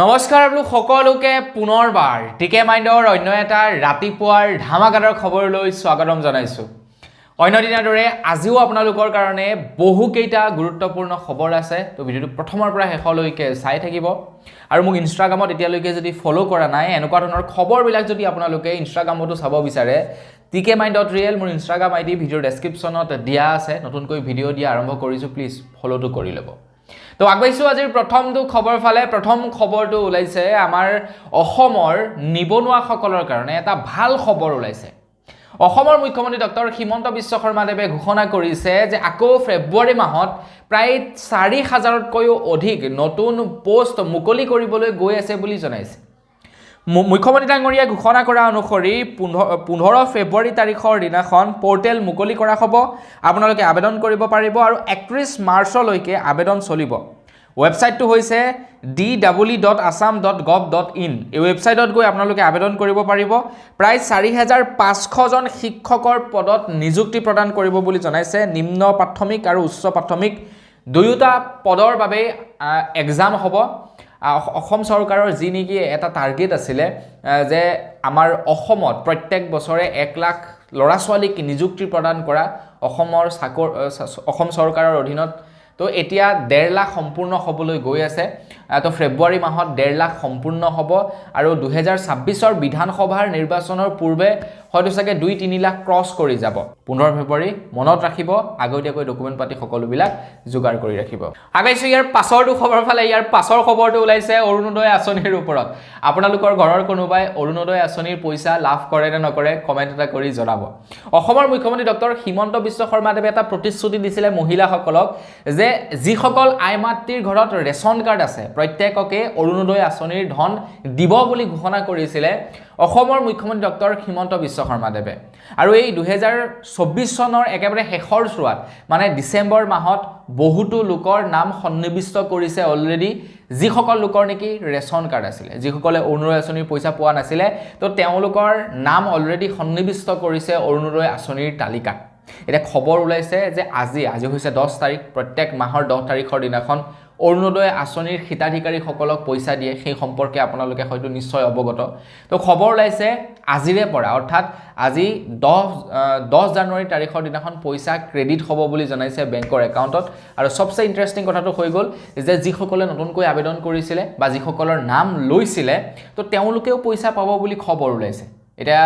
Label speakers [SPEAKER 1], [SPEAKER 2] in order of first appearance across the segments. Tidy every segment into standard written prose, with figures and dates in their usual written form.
[SPEAKER 1] নমস্কাৰ আপোনালোক সকলোকে পুনৰবাৰ টিকে মাইণ্ডৰ অন্য এটা ৰাতিপুৱাৰ ধামাকাদাৰ খবৰলৈ স্বাগতম জনাইছো। অন্য দিনৰ দৰে আজিও আপোনালোকৰ কাৰণে বহুকেইটা গুৰুত্বপূৰ্ণ খবৰ আছে। তো ভিডিওটো প্ৰথমৰ পৰা শেষলৈকে চাই থাকিব আৰু মোক ইনষ্টাগ্ৰামত এতিয়ালৈকে যদি ফলো কৰা নাই এনেকুৱা ধৰণৰ খবৰবিলাক যদি আপোনালোকে ইনষ্টাগ্ৰামতো চাব বিচাৰে tk.real মোৰ ইনষ্টাগ্ৰাম আইডি ভিডিঅ'ৰ ডেছক্ৰিপশ্যনত দিয়া আছে। নতুনকৈ ভিডিঅ' দিয়া আৰম্ভ কৰিছো, প্লিজ ফলোটো কৰি ল'ব। তো আগবাইছো আজিৰ প্ৰথমটো খবৰ ফালে। প্ৰথম খবৰটো ওলাইছে আমাৰ অসমৰ নিবনুৱাসকলৰ কাৰণে এটা ভাল খবৰ ওলাইছে। অসমৰ মুখ্যমন্ত্ৰী ডক্টৰ হিমন্ত বিশ্ব শৰ্মাদেৱে ঘোষণা কৰিছে যে আকৌ ফেব্ৰুৱাৰী মাহত প্ৰায় ৪,০০০তকৈও অধিক নতুন পোষ্ট মুকলি কৰিবলৈ গৈ আছে বুলি জনাইছে। মুখ্যমন্ত্ৰী ডাঙৰীয়াই ঘোষণা কৰা অনুসৰি ১৫ ফেব্ৰুৱাৰী তাৰিখৰ দিনাখন পৰ্টেল মুকলি কৰা হ'ব। আপোনালোকে আবেদন কৰিব পাৰিব আৰু ৩১ মাৰ্চলৈকে আবেদন চলিব। ৱেবছাইটটো হৈছে dw.assam.gov.in। এই ৱেবছাইটত গৈ আপোনালোকে আবেদন কৰিব পাৰিব। প্ৰায় ৪,৫০০জন শিক্ষকৰ পদত নিযুক্তি প্ৰদান কৰিব বুলি জনাইছে। নিম্ন প্ৰাথমিক আৰু উচ্চ প্ৰাথমিক দুয়োটা পদৰ বাবে এক্সাম হ'ব। অসম চৰকাৰৰ যি নেকি এটা টাৰ্গেট আছিলে যে আমাৰ অসমত প্ৰত্যেক বছৰে ১ লাখ ল'ৰা ছোৱালীক নিযুক্তি প্ৰদান কৰা অসম চৰকাৰৰ অধীনত, তো এতিয়া ১.৫ লাখ সম্পূৰ্ণ হ'বলৈ গৈ আছে। তো ফেব্ৰুৱাৰী মাহত ১.৫ লাখ সম্পূৰ্ণ হ'ব আৰু ২০২৬ৰ বিধানসভাৰ নিৰ্বাচনৰ পূৰ্বে হয়তো চাগে ২-৩ লাখ ক্ৰছ কৰি যাব। ১৫ ফেব্ৰুৱাৰী মনত ৰাখিব, আগতীয়াকৈ ডকুমেণ্ট পাতি সকলোবিলাক যোগাৰ কৰি ৰাখিব। আগাইছোঁ ইয়াৰ পাছৰটো খবৰ ফালে। ইয়াৰ পাছৰ খবৰটো ওলাইছে অৰুণোদয় আঁচনিৰ ওপৰত। আপোনালোকৰ ঘৰৰ কোনোবাই অৰুণোদয় আঁচনিৰ পইচা লাভ কৰে নে নকৰে কমেণ্ট এটা কৰি জনাব। অসমৰ মুখ্যমন্ত্ৰী ডক্টৰ হিমন্ত বিশ্ব শৰ্মাদেৱে এটা প্ৰতিশ্ৰুতি দিছিলে মহিলাসকলক যে যিসকল আই মাতৃৰ ঘৰত ৰেচন কাৰ্ড আছে প্ৰত্যেককে অৰুণোদয় আঁচনিৰ ধন দিব বুলি ঘোষণা কৰিছিলে অসমৰ মুখ্যমন্ত্ৰী ডক্টৰ হিমন্ত বিশ্ব শৰ্মাদেৱে। আৰু এই ২০২৪ চনৰ একেবাৰে শেষৰ চোৱাত মানে ডিচেম্বৰ মাহত বহুতো লোকৰ নাম সন্নিৱিষ্ট কৰিছে অলৰেডি, যিসকল লোকৰ নেকি ৰেচন কাৰ্ড আছিলে, যিসকলে অৰুণোদয় আঁচনিৰ পইচা পোৱা নাছিলে, তো তেওঁলোকৰ নাম অলৰেডি সন্নিৱিষ্ট কৰিছে অৰুণোদয় আঁচনিৰ তালিকাত। এতিয়া খবৰ ওলাইছে যে আজি হৈছে ১০ তাৰিখ, প্ৰত্যেক মাহৰ ১০ তাৰিখৰ দিনাখন অৰুণোদয় আঁচনিৰ হিতাধিকাৰীসকলক পইচা দিয়ে। সেই সম্পৰ্কে আপোনালোকে হয়তো নিশ্চয় অৱগত। তো খবৰ ওলাইছে আজিৰে পৰা, অৰ্থাৎ আজি ১০ জানুৱাৰী তাৰিখৰ দিনাখন পইচা ক্ৰেডিট হ'ব বুলি জনাইছে বেংকৰ একাউণ্টত। আৰু সবচে ইণ্টাৰেষ্টিং কথাটো হৈ গ'ল যে যিসকলে নতুনকৈ আবেদন কৰিছিলে বা যিসকলৰ নাম লৈছিলে, তো তেওঁলোকেও পইচা পাব বুলি খবৰ ওলাইছে। এতিয়া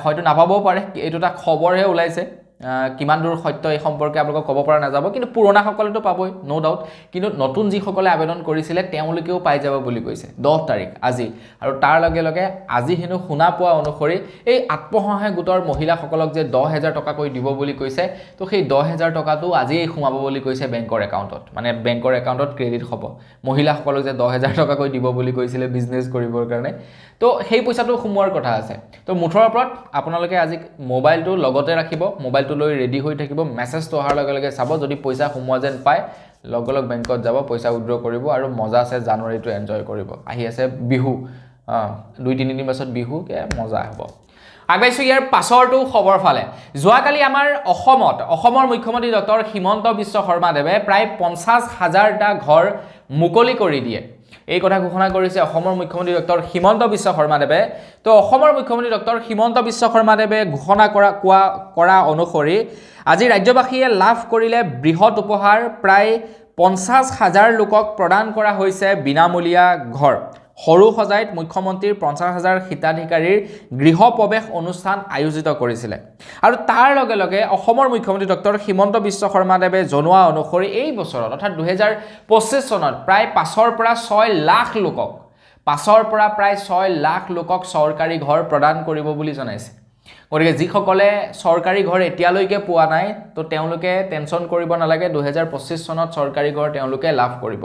[SPEAKER 1] হয়তো নাপাবও পাৰে, এইটো এটা খবৰহে ওলাইছে। কিমান দূৰ সত্য এই সম্পৰ্কে আপোনালোকক ক'ব পৰা নাযাব, কিন্তু পুৰণাসকলেতো পাবই ন' ডাউট। কিন্তু নতুন যিসকলে আবেদন কৰিছিলে তেওঁলোকেও পাই যাব বুলি কৈছে ১০ তাৰিখ আজি। আৰু তাৰ লগে লগে আজি হেনো শুনা পোৱা অনুসৰি এই আত্মসহায়ক গোটৰ মহিলাসকলক যে ১০,০০০ টকাকৈ দিব বুলি কৈছে, তো সেই ১০,০০০ টকাটো আজিয়েই সোমাব বুলি কৈছে বেংকৰ একাউণ্টত। মানে বেংকৰ একাউণ্টত ক্ৰেডিট হ'ব। মহিলাসকলক যে ১০,০০০ টকাকৈ দিব বুলি কৈছিলে বিজনেছ কৰিবৰ কাৰণে, তো সেই পইচাটো সোমোৱাৰ কথা আছে। তো মুঠৰ ওপৰত আপোনালোকে আজি মোবাইলটো লগতে ৰাখিব, মোবাইলটো লৈ ৰেডি হৈ থাকিব। মেছেজটো অহাৰ লগে লগে চাব, যদি পইচা সোমোৱা যেন পায় লগ বেংকত যাব, পইচা উইথড্ৰ কৰিব আৰু মজা আছে জানুৱাৰীটো এনজয় কৰিব। আহি আছে বিহু, ২-৩ দিন পাছত বিহুকে মজা হ'ব। আগবাইছোঁ ইয়াৰ পাছৰটো খবৰ ফালে। যোৱাকালি আমাৰ অসমৰ মুখ্যমন্ত্ৰী ডক্টৰ হিমন্ত বিশ্ব শৰ্মাদেৱে প্ৰায় ৫০,০০০টা ঘৰ মুকলি কৰি দিয়ে। এই কথা ঘোষণা কৰিছে অসমৰ মুখ্যমন্ত্ৰী ডক্টৰ হিমন্ত বিশ্ব শৰ্মাদেৱে। তো অসমৰ মুখ্যমন্ত্ৰী ডক্টৰ হিমন্ত বিশ্ব শৰ্মাদেৱে ঘোষণা কৰা অনুসৰি আজি ৰাজ্যবাসীয়ে লাভ কৰিলে বৃহৎ উপহাৰ। প্ৰায় ৫০,০০০ লোকক প্ৰদান কৰা হৈছে বিনামূলীয়া ঘৰ। সৰু সজাইত মুখ্যমন্ত্ৰীৰ ৫০,০০০ হিতাধিকাৰীৰ গৃহ প্ৰৱেশ অনুষ্ঠান আয়োজিত কৰিছিলে। আৰু তাৰ লগে লগে অসমৰ মুখ্যমন্ত্ৰী ডক্টৰ হিমন্ত বিশ্ব শৰ্মাদেৱে জনোৱা অনুসৰি এই বছৰত অৰ্থাৎ ২০২৫ চনত প্ৰায় ৫ৰ পৰা ৬ লাখ লোকক চৰকাৰী ঘৰ প্ৰদান কৰিব বুলি জনাইছে। গতিকে যিসকলে চৰকাৰী ঘৰ এতিয়ালৈকে পোৱা নাই, তো তেওঁলোকে টেনশ্যন কৰিব নালাগে। ২০২৫ চনত চৰকাৰী ঘৰ তেওঁলোকে লাভ কৰিব।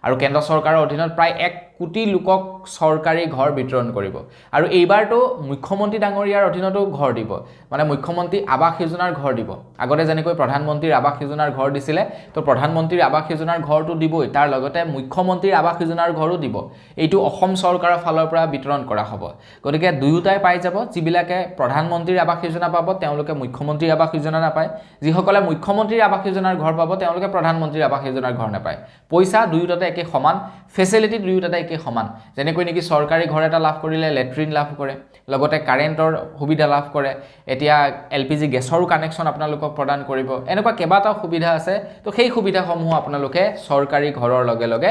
[SPEAKER 1] আৰু কেন্দ্ৰ চৰকাৰৰ অধীনত প্ৰায় ১ কোটি লোকক চৰকাৰী ঘৰ বিতৰণ কৰিব। আৰু এইবাৰতো মুখ্যমন্ত্ৰী ডাঙৰীয়াৰ অধীনতো ঘৰ দিব, মানে মুখ্যমন্ত্ৰী আৱাস যোজনাৰ ঘৰ দিব। আগতে যেনেকৈ প্ৰধানমন্ত্ৰীৰ আৱাস যোজনাৰ ঘৰ দিছিলে, তো প্ৰধানমন্ত্ৰীৰ আৱাস যোজনাৰ ঘৰটো দিবই, তাৰ লগতে মুখ্যমন্ত্ৰীৰ আৱাস যোজনাৰ ঘৰো দিব। এইটো অসম চৰকাৰৰ ফালৰ পৰা বিতৰণ কৰা হ'ব। গতিকে দুয়োটাই পাই যাব। যিবিলাকে প্ৰধানমন্ত্ৰীৰ আৱাস যোজনা পাব তেওঁলোকে মুখ্যমন্ত্ৰীৰ আৱাস যোজনা নাপায়, যিসকলে মুখ্যমন্ত্ৰীৰ আৱাস যোজনাৰ ঘৰ পাব তেওঁলোকে প্ৰধানমন্ত্ৰীৰ আৱাস যোজনাৰ ঘৰ নাপায়। পইচা দুয়োটাতে একে সমান, ফেচিলিটি দুয়োটাতে একে সমান যেনেকৈ নেকি চৰকাৰী ঘৰ এটা লাভ কৰিলে লেট্ৰিন লাভ কৰে লগতে কাৰেণ্টৰ সুবিধা লাভ কৰে এতিয়া LPG গেছৰো কানেকশ্যন আপোনালোকক প্ৰদান কৰিব এনেকুৱা কেইবাটাও সুবিধা আছে তো সেই সুবিধাসমূহ আপোনালোকে চৰকাৰী ঘৰৰ লগে লগে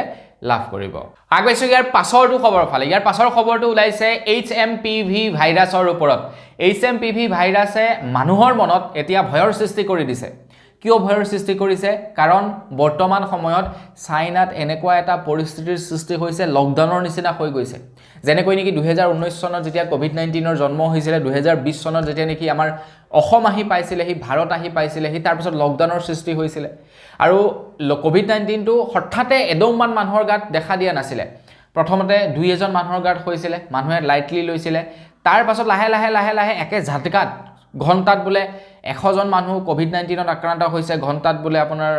[SPEAKER 1] লাভ কৰিব আগবাইছো ইয়াৰ পাছৰটো খবৰ ফালে ইয়াৰ পাছৰ খবৰটো ওলাইছে HMPV ভাইৰাছৰ ওপৰত HMPV ভাইৰাছে মানুহৰ মনত এতিয়া ভয়ৰ সৃষ্টি কৰি দিছে কিয় ভয়ৰ সৃষ্টি কৰিছে কাৰণ বৰ্তমান সময়ত চাইনাত এনেকুৱা এটা পৰিস্থিতিৰ সৃষ্টি হৈছে লকডাউনৰ নিচিনা হৈ গৈছে যেনেকৈ নেকি 2019 চনত যেতিয়া কোভিড-19ৰ জন্ম হৈছিল 2020 চনত যেতিয়া নেকি আমাৰ অসম আহি পাইছিলে হি ভাৰত আহি পাইছিলে হি তাৰ পিছত লকডাউনৰ সৃষ্টি হৈছিল আৰু কোভিড-19 টো হঠাতে এদমমান মানুহৰ গাত দেখা দিয়া নাছিলে প্ৰথমতে 2-এজন মানুহৰ গাত হৈছিল মানুহে লাইটলি লৈছিল তাৰ পাছত লাহে লাহে একে ঝাটকাত ঘণ্টাত বোলে 100 জন মানুহ কোভিড-19ত আক্ৰান্ত হৈছে ঘণ্টাত বোলে আপোনাৰ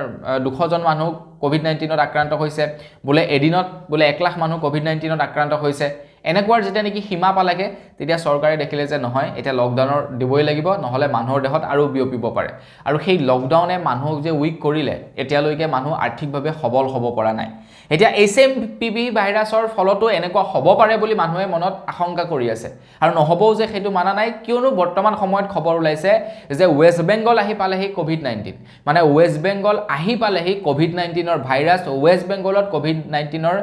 [SPEAKER 1] 200 জন মানুহ কোভিড-19ত আক্ৰান্ত হৈছে বোলে এদিনত বোলে 1 লাখ মানুহ কোভিড-19ত আক্ৰান্ত হৈছে এনেকুৱাৰ যেতিয়া নেকি সীমা পালেগে তেতিয়া চৰকাৰে দেখিলে যে নহয় এটা লকডাউনৰ দিবই লাগিব নহলে মানুহৰ দেহত আৰু বিয়পিব পাৰে আৰু সেই লকডাউনে মানুহক যে উইক কৰিলে এতিয়ালৈকে মানুহ আৰ্থিকভাৱে সবল হ'ব পৰা নাই এতিয়া HMPV ভাইৰাছৰ ফলতো এনেকুৱা হ'ব পাৰে বুলি মানুহে মনত আশংকা কৰি আছে আৰু নহবও যে সেইটো মানা নাই কিয়নো বৰ্তমান সময়ত খবৰ ওলাইছে যে ওয়েষ্ট বেংগল আহি পালেহি কোভিড-19 মানে ওয়েষ্ট বেংগল আহি পালেহি কোভিড-19ৰ ভাইৰাছ ওয়েষ্ট বেংগলত কোভিড-19ৰ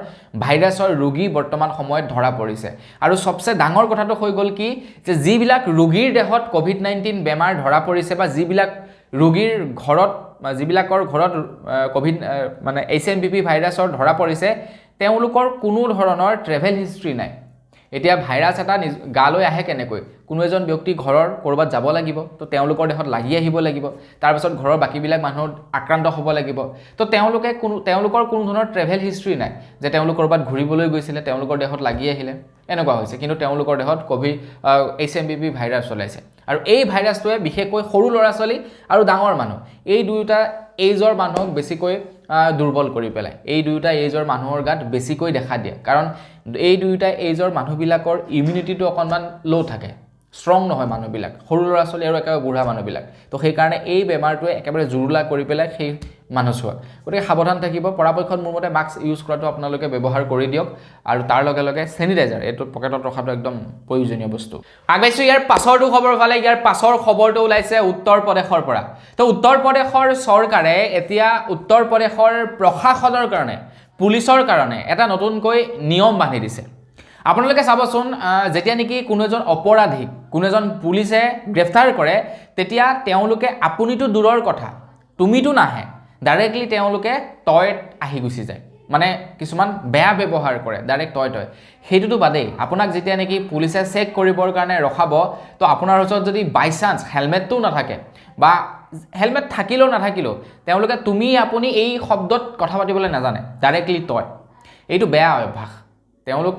[SPEAKER 1] ভাইৰাছৰ ৰোগী বৰ্তমান সময়ত ধৰা পৰিছে আৰু সবচে ডাঙৰ কথাটো হৈ গল কি যে যিবিলাক ৰোগীৰ দেহত কোভিড-19 বেমাৰ ধৰা পৰিছে বা যিবিলাক ৰোগীৰ ঘৰত যিবিলাকৰ ঘৰত কোভিড মানে HMPV ভাইৰাছৰ ধৰা পৰিছে তেওঁলোকৰ কোনো ধৰণৰ ট্ৰেভেল হিষ্ট্ৰি নাই এতিয়া ভাইৰাছ এটা গালৈ আহে কেনেকৈ কোনো এজন ব্যক্তি ঘৰৰ কৰবাত যাব লাগিব তো তেওঁলোকৰ দেহত লাগি আহিব লাগিব তাৰ পিছত ঘৰৰ বাকিবিলাক মানুহ আক্ৰান্ত হ'ব লাগিব তো তেওঁলোকৰ কোনো ধৰণৰ ট্ৰেভেল হিষ্ট্ৰি নাই যে তেওঁলোক কৰবাত ঘুৰিবলৈ গৈছিল তেওঁলোকৰ দেহত লাগি আহিলে এনেকুৱা হৈছে কিন্তু তেওঁলোকৰ দেহত HMPV ভাইৰাছ চলাইছে আৰু এই ভাইৰাছটোৱে বিশেষকৈ সৰু ল'ৰা ছোৱালী আৰু ডাঙৰ মানুহ এই দুয়োটা এজৰ মানুহক বেছিকৈ দুৰ্বল কৰি পেলাই এই দুয়োটা এজৰ মানুহৰ গাত বেছিকৈ দেখা দিয়ে কাৰণ এই দুয়োটা এজৰ মানুহবিলাকৰ ইমিউনিটিটো অকনমান লো থাকে ষ্ট্ৰং নহয় মানুহবিলাক সৰু ল'ৰা ছোৱালী আৰু একেবাৰে বুঢ়া মানুহবিলাক তো সেই কাৰণে এই বেমাৰটোৱে একেবাৰে জুৰুলা কৰি পেলাই সেই মানুহছোৱা গতিকে সাৱধান থাকিব পৰাপক্ষত মোৰ মতে মাস্ক ইউজ কৰাটো আপোনালোকে ব্যৱহাৰ কৰি দিয়ক আৰু তাৰ লগে লগে স্যানিটাইজাৰ এটো পকেটত ৰখাটো একদম প্ৰয়োজনীয় বস্তু আগবাইছো ইয়াৰ পাছৰটো খবৰ ফালে ইয়াৰ পাছৰ খবৰটো ওলাইছে উত্তৰ প্ৰদেশৰ পৰা তো উত্তৰ প্ৰদেশৰ চৰকাৰে এতিয়া উত্তৰ প্ৰদেশৰ প্ৰশাসনৰ কাৰণে পুলিচৰ কাৰণে এটা নতুনকৈ নিয়ম বান্ধি দিছে আপোনালোকে চাবচোন যেতিয়া নেকি কোনো এজন অপৰাধীক কোনো এজন পুলিচে গ্ৰেফতাৰ কৰে তেতিয়া তেওঁলোকে আপুনিটো দূৰৰ কথা তুমিটো নাহে ডাইৰেক্টলি তেওঁলোকে টয়ত আহি গুছি যায় মানে কিছুমান বেয়া ব্যৱহাৰ কৰে ডাইৰেক্ট টয় সেইটোটো বাদেই আপোনাক যেতিয়া নেকি পুলিচে চেক কৰিবৰ কাৰণে ৰখাব তো আপোনাৰ ওচৰত যদি বাই চান্স হেলমেটটো নাথাকে বা হেলমেট থাকিলেও নাথাকিলেও তেওঁলোকে তুমি আপুনি এই শব্দত কথা পাতিবলৈ নাজানে ডাইৰেক্টলি টয় এইটো বেয়া অভ্যাস তেওঁলোক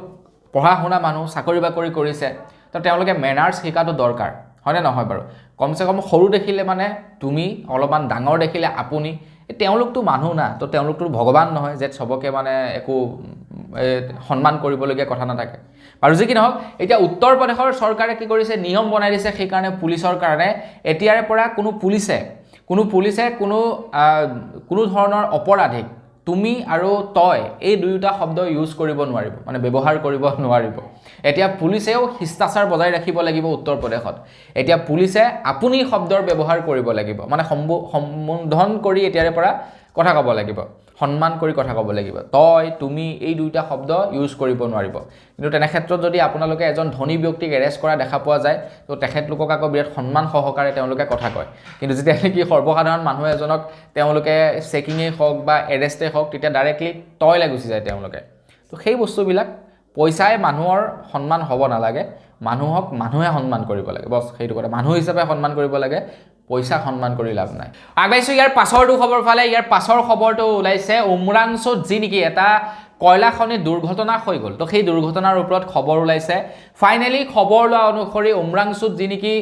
[SPEAKER 1] পঢ়া শুনা মানুহ চাকৰি বাকৰি কৰিছে তো তেওঁলোকে মেনাৰ্ছ শিকাটো দৰকাৰ হয়নে নহয় বাৰু কমসে কম সৰু দেখিলে মানে তুমি অলপমান ডাঙৰ দেখিলে আপুনি তেওঁলোকটো মানুহ না তো তেওঁলোকটো ভগৱান নহয় যে সবকে মানে একো সন্মান কৰিবলগীয়া কথা নাথাকে আৰু যি কি নহওক এতিয়া উত্তৰ প্ৰদেশৰ চৰকাৰে কি কৰিছে নিয়ম বনাই দিছে সেই কাৰণে পুলিচৰ কাৰণে এতিয়াৰে পৰা কোনো পুলিচে কোনো ধৰণৰ অপৰাধীক তুমি আৰু তয় এই দুয়োটা শব্দ ইউজ কৰিব নোৱাৰিব মানে ব্যৱহাৰ কৰিব নোৱাৰিব এতিয়া পুলিচেও শিষ্টাচাৰ বজাই ৰাখিব লাগিব উত্তৰ প্ৰদেশত এতিয়া পুলিচে আপুনি শব্দৰ ব্যৱহাৰ কৰিব লাগিব মানে সম্বোধন কৰি এতিয়াৰে পৰা কথা ক'ব লাগিব সন্মান কৰি কথা ক'ব লাগিব তয় তুমি এই দুইটা শব্দ ইউজ কৰিব নোৱাৰিব কিন্তু তেনে ক্ষেত্ৰত যদি আপোনালোকে এজন ধনী ব্যক্তিক এৰেষ্ট কৰা দেখা পোৱা যায় তো তেখেতলোকক আকৌ বিৰাট সন্মান সহকাৰে তেওঁলোকে কথা কয় কিন্তু যেতিয়া কি সৰ্বসাধাৰণ মানুহ এজনক তেওঁলোকে চেকিংয়ে হওক বা এৰেষ্টে হওক তেতিয়া ডাইৰেক্টলি তয় লাগুচি যায় তেওঁলোকে তো সেই বস্তুবিলাক পইচাই মানুহৰ সন্মান হ'ব নালাগে মানুহক মানুহে সন্মান কৰিব লাগে বস সেইটো কথা মানুহ হিচাপে সন্মান কৰিব লাগে পইচা সন্মান কৰি লাভ নাই আগবাইছো ইয়াৰ পাছৰটো খবৰ ফালে ইয়াৰ পাছৰ খবৰটো ওলাইছে উমৰাংচুত যি নেকি এটা কয়লা খনি দুৰ্ঘটনা হৈ গ'ল তো সেই দুৰ্ঘটনাৰ ওপৰত খবৰ ওলাইছে ফাইনালি খবৰ লোৱা অনুসৰি উমৰাংচুত যি নেকি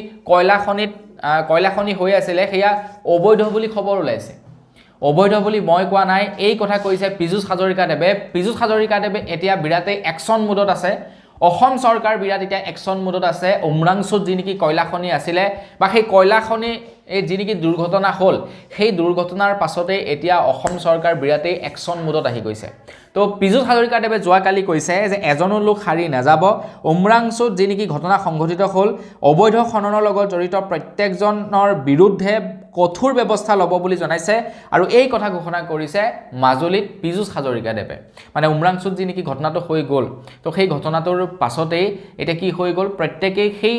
[SPEAKER 1] কয়লা খনি হৈ আছিল সেয়া অবৈধ বুলি খবৰ ওলাইছে অবৈধ বুলি মই কোৱা নাই এই কথা কৈছে পীযুষ হাজৰিকাদেৱে এতিয়া বিৰাটে একচন মোডত আছে অসম চৰকাৰ বিৰাট এতিয়া একচন মোডত আছে উমৰাংচুত যি নেকি কয়লা খনি আছিল বা সেই কয়লা খনি এই যি নেকি দুৰ্ঘটনা হ'ল সেই দুৰ্ঘটনাৰ পাছতে এতিয়া অসম চৰকাৰ বিৰাটে একচন মোডত আহি গৈছে তো পীযুষ হাজৰিকাদেৱে যোৱাকালি কৈছে যে এজনো লোক হাৰি নাযাব উমৰাংচুত যি নেকি ঘটনা সংঘটিত হ'ল অবৈধ খননৰ লগত জড়িত প্ৰত্যেকজনৰ বিৰুদ্ধে কঠোৰ ব্যৱস্থা ল'ব বুলি জনাইছে আৰু এই কথা ঘোষণা কৰিছে মাজুলীত পীযুষ হাজৰিকাদেৱে মানে উমৰাংচুত যি নেকি ঘটনাটো হৈ গ'ল তো সেই ঘটনাটোৰ পাছতেই এতিয়া কি হৈ গ'ল প্ৰত্যেকেই সেই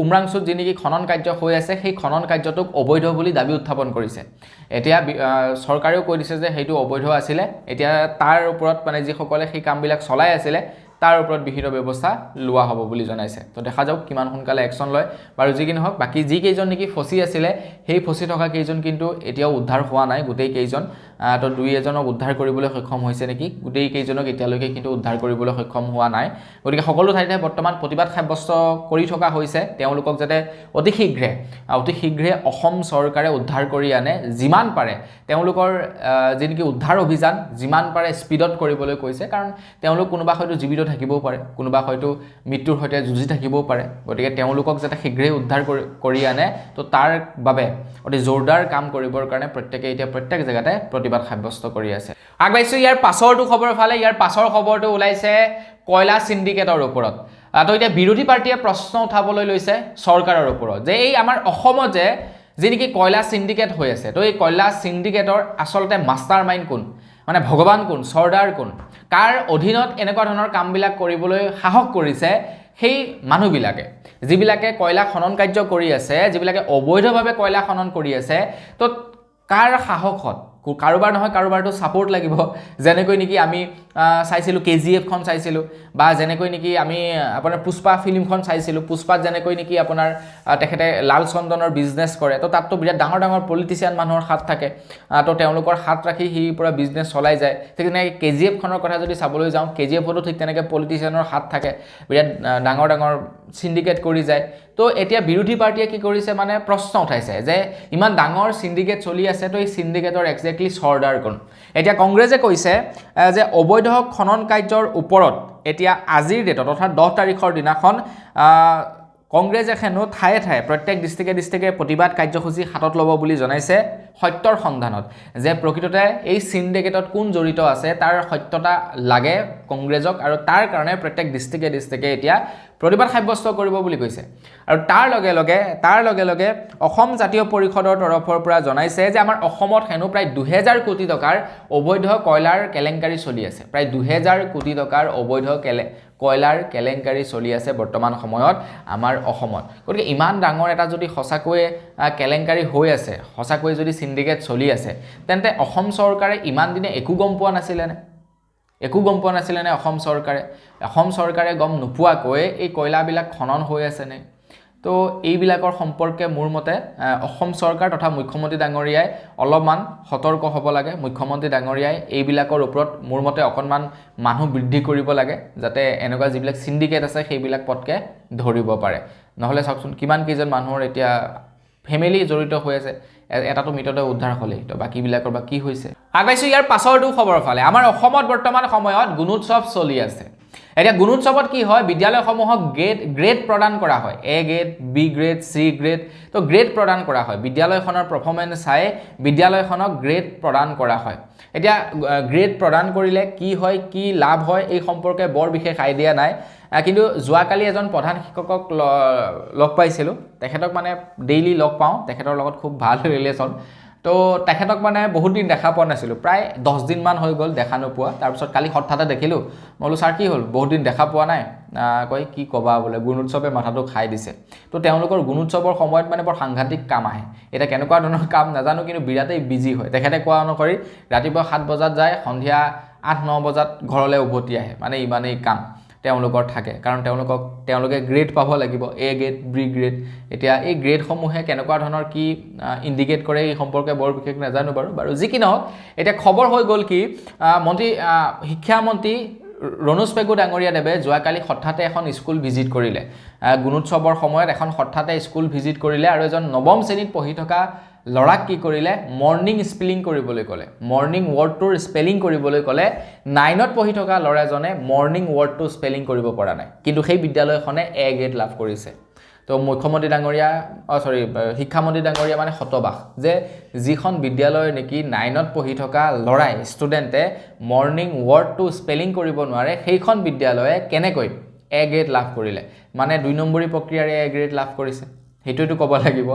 [SPEAKER 1] উমৰাংচুত যি নেকি খনন কাৰ্য হৈ আছে সেই খনন কাৰ্যটোক অবৈধ বুলি দাবী উত্থাপন কৰিছে এতিয়া চৰকাৰেও কৈ দিছে যে সেইটো অবৈধ আছিলে এতিয়া তাৰ ওপৰত মানে যিসকলে সেই কামবিলাক চলাই আছিলে তাৰ ওপৰত বিহিত ব্যৱস্থা লোৱা হ'ব বুলি জনাইছে তো দেখা যাওক কিমান সোনকালে একশ্যন লয় বাৰু যি কি নহওক বাকী যি কেইজন নেকি ফচি আছিলে সেই ফচি থকা কেইজন কিন্তু এতিয়াও উদ্ধাৰ হোৱা নাই গোটেই কেইজন তো দুই এজনক উদ্ধাৰ কৰিবলৈ সক্ষম হৈছে নেকি গোটেই কেইজনক এতিয়ালৈকে কিন্তু উদ্ধাৰ কৰিবলৈ সক্ষম হোৱা নাই গতিকে সকলো ঠাইতে বৰ্তমান প্ৰতিবাদ সাব্যস্ত কৰি থকা হৈছে তেওঁলোকক যাতে অতি শীঘ্ৰে অসম চৰকাৰে উদ্ধাৰ কৰি আনে যিমান পাৰে তেওঁলোকৰ যি নেকি উদ্ধাৰ অভিযান যিমান পাৰে স্পীডত কৰিবলৈ কৈছে কাৰণ তেওঁলোক কোনোবা হয়তো জীৱিত থাকিবও পাৰে কোনোবা হয়তো মৃত্যুৰ সৈতে যুঁজি থাকিবও পাৰে গতিকে তেওঁলোকক যাতে শীঘ্ৰে উদ্ধাৰ কৰি আনে তো তাৰ বাবে অতি জোৰদাৰ কাম কৰিবৰ কাৰণে প্ৰত্যেকে এতিয়া প্ৰত্যেক জেগাতে প্ৰতিবাদ সাব্যস্ত কৰি আছে আগবাইছো ইয়াৰ পাছৰটো খবৰ ফালে ইয়াৰ পাছৰ খবৰটো ওলাইছে কয়লা সিন্ডিকেটৰ ওপৰত তো এতিয়া বিৰোধী পাৰ্টিয়ে প্ৰশ্ন উঠাবলৈ লৈছে চৰকাৰৰ ওপৰত যে এই আমাৰ অসমত যে যি নেকি কয়লা সিন্ডিকেট হৈ আছে তো এই কয়লা সিন্ডিকেটৰ আচলতে মাষ্টাৰ মাইণ্ড কোন মানে ভগৱান কোন চৰ্দাৰ কোন কাৰ অধীনত এনেকুৱা ধৰণৰ কামবিলাক কৰিবলৈ সাহস কৰিছে সেই মানুহবিলাকে যিবিলাকে কয়লা খনন কাৰ্য কৰি আছে যিবিলাকে অবৈধভাৱে কয়লা খনন কৰি আছে তো কাৰ সাহসত কাৰোবাৰ নহয় কাৰোবাৰটো সাপোৰ্ট লাগিব যেনেকৈ নেকি আমি চাইছিলোঁ KGF খন চাইছিলোঁ বা যেনেকৈ নেকি আমি আপোনাৰ পুষ্পা ফিল্মখন চাইছিলোঁ পুষ্পাত যেনেকৈ নেকি আপোনাৰ তেখেতে লাল চন্দনৰ বিজনেছ কৰে তো তাততো বিৰাট ডাঙৰ ডাঙৰ পলিটিচিয়ান মানুহৰ হাত থাকে তো তেওঁলোকৰ হাত ৰাখি সি পুৰা বিজনেছ চলাই যায় ঠিক তেনেকৈ KGF খনৰ কথা যদি চাবলৈ যাওঁ KGFতো ঠিক তেনেকৈ পলিটিচিয়ানৰ হাত থাকে বিৰাট ডাঙৰ ডাঙৰ সিন্ডিকেট কৰি যায় তো এতিয়া বিৰোধী পাৰ্টিয়ে কি কৰিছে মানে প্ৰশ্ন উঠাইছে যে ইমান ডাঙৰ সিন্ডিকেট চলি আছে তো এই সিন্ডিকেটৰ এক্সেক্টলি চৰ্দাৰ কোন এতিয়া কংগ্ৰেছে কৈছে যে অবৈধ খনন কাৰ্যৰ ওপৰত এতিয়া আজিৰ ডেটত অৰ্থাৎ 10 তাৰিখৰ দিনাখন কংগ্ৰেছ এখনো ঠায়ে ঠায়ে প্ৰত্যেক ডিষ্ট্ৰিক্টে প্ৰতিবাদ কাৰ্যসূচী হাতত ল'ব বুলি জনাইছে সত্যৰ সন্ধানত যে প্ৰকৃততে এই সিন্ডিকেটত কোন জড়িত আছে তাৰ সত্যতা লাগে কংগ্ৰেছক আৰু তাৰ কাৰণে প্ৰত্যেক ডিষ্ট্ৰিক্টে এতিয়া প্ৰতিবাদ সাব্যস্ত কৰিব বুলি কৈছে আৰু তাৰ লগে লগে অসম জাতীয় পৰিষদৰ তৰফৰ পৰা জনাইছে যে আমাৰ অসমত হেনো প্ৰায় 2000 কোটি টকাৰ অবৈধ কয়লাৰ কেলেংকাৰী চলি আছে প্ৰায় 2000 কোটি টকাৰ অবৈধ কয়লাৰ কেলেংকাৰী চলি আছে বৰ্তমান সময়ত আমাৰ অসমত গতিকে ইমান ডাঙৰ এটা যদি সঁচাকৈ কেলেংকাৰী হৈ আছে সঁচাকৈ যদি সিন্ডিকেট চলি আছে তেন্তে অসম চৰকাৰে ইমান দিনে একো গম পোৱা নাছিলে নে অসম চৰকাৰে গম নোপোৱাকৈ এই কয়লাবিলাক খনন হৈ আছে নে তো এইবিলাকৰ সম্পৰ্কে মোৰ মতে অসম চৰকাৰ তথা মুখ্যমন্ত্ৰী ডাঙৰীয়াই অলপমান সতৰ্ক হ'ব লাগে মুখ্যমন্ত্ৰী ডাঙৰীয়াই এইবিলাকৰ ওপৰত মোৰ মতে অকণমান মানুহ বৃদ্ধি কৰিব লাগে যাতে এনেকুৱা যিবিলাক সিন্ডিকেট আছে সেইবিলাক পটকে ধৰিব পাৰে নহলে চাওকচোন কিমান কেইজন মানুহৰ এতিয়া ফেমিলি জড়িত হৈ আছে এটাটো মিটতে উদ্ধাৰ হ'লেই তো বাকীবিলাকৰ বা কি হৈছে আগবাইছো ইয়াৰ পাছৰটো খবৰ ফালে আমাৰ অসমত বৰ্তমান সময়ত গুণোৎসৱ চলি আছে এতিয়া গুণোৎসৱত কি হয় বিদ্যালয়সমূহক গ্ৰেড প্ৰদান কৰা হয় A grade B grade C grade তো গ্ৰেড প্ৰদান কৰা হয় বিদ্যালয়খনৰ পাৰফৰমেন্স চাই বিদ্যালয়খনক গ্ৰেড প্ৰদান কৰা হয় এতিয়া গ্ৰেড প্ৰদান কৰিলে কি হয় কি লাভ হয় এই সম্পৰ্কে বৰ বিশেষ আইডিয়া নাই কিন্তু যোৱাকালি এজন প্ৰধান শিক্ষকক লগ পাইছিলোঁ তেখেতক মানে ডেইলি লগ পাওঁ তেখেতৰ লগত খুব ভাল ৰিলেশ্যন তো তেখেতক মানে বহুত দিন দেখা পোৱা নাছিলোঁ প্ৰায় 10 দিন মান হৈ গ'ল দেখা নোপোৱা তাৰপিছত কালি হঠাতে দেখিলোঁ মই বোলো ছাৰ কি হ'ল বহুত দিন দেখা পোৱা নাই কয় কি ক'বা বোলে গুণোৎসৱে মাথাটো খাই দিছে তো তেওঁলোকৰ গুণোৎসৱৰ সময়ত মানে বৰ সাংঘাতিক কাম আহে এটা কেনেকুৱা ধৰণৰ কাম নাজানো কিন্তু বিৰাটেই বিজি হয় তেখেতে কোৱা অনুসৰি ৰাতিপুৱা 7 বজাত যায় সন্ধিয়া 8-9 বজাত ঘৰলৈ উভতি আহে মানে ইমানেই কাম তেওঁলোকৰ থাকে কাৰণ তেওঁলোকে গ্ৰেড পাব লাগিব A গ্ৰেড B গ্ৰেড এতিয়া এই গ্ৰেডসমূহে কেনেকুৱা ধৰণৰ কি ইন্ডিকেট কৰে এই সম্পৰ্কে বৰ বিশেষ নাজানো বাৰু যি কি নহওক এতিয়া খবৰ হৈ গ'ল কি শিক্ষামন্ত্ৰী ৰণোজ পেগু ডাঙৰীয়াদেৱে যোৱাকালি হঠাতে এখন স্কুল ভিজিট কৰিলে গুণোৎসৱৰ সময়ত এখন হঠাতে স্কুল ভিজিট কৰিলে আৰু এজন নৱম শ্ৰেণীত পঢ়ি থকা লৰাক কি কৰিলে মৰ্নিং স্পেলিং কৰিবলৈ ক'লে মৰ্নিং ৱৰ্ডটোৰ স্পেলিং কৰিবলৈ ক'লে 9ত পঢ়ি থকা ল'ৰাজনে মৰ্নিং ৱৰ্ডটো স্পেলিং কৰিব পৰা নাই কিন্তু সেই বিদ্যালয়খনে A গ্ৰেড লাভ কৰিছে তো মুখ্যমন্ত্ৰী ডাঙৰীয়া শিক্ষামন্ত্ৰী ডাঙৰীয়া মানে হতবাক যে যিখন বিদ্যালয় নেকি 9ত পঢ়ি থকা লৰাই ষ্টুডেণ্টে মৰ্নিং ৱৰ্ডটো স্পেলিং কৰিব নোৱাৰে সেইখন বিদ্যালয়ে কেনেকৈ এ গ্ৰেড লাভ কৰিলে মানে 2 নম্বৰী প্ৰক্ৰিয়াৰে এ গ্ৰেড লাভ কৰিছে হেতুটো ক'ব লাগিব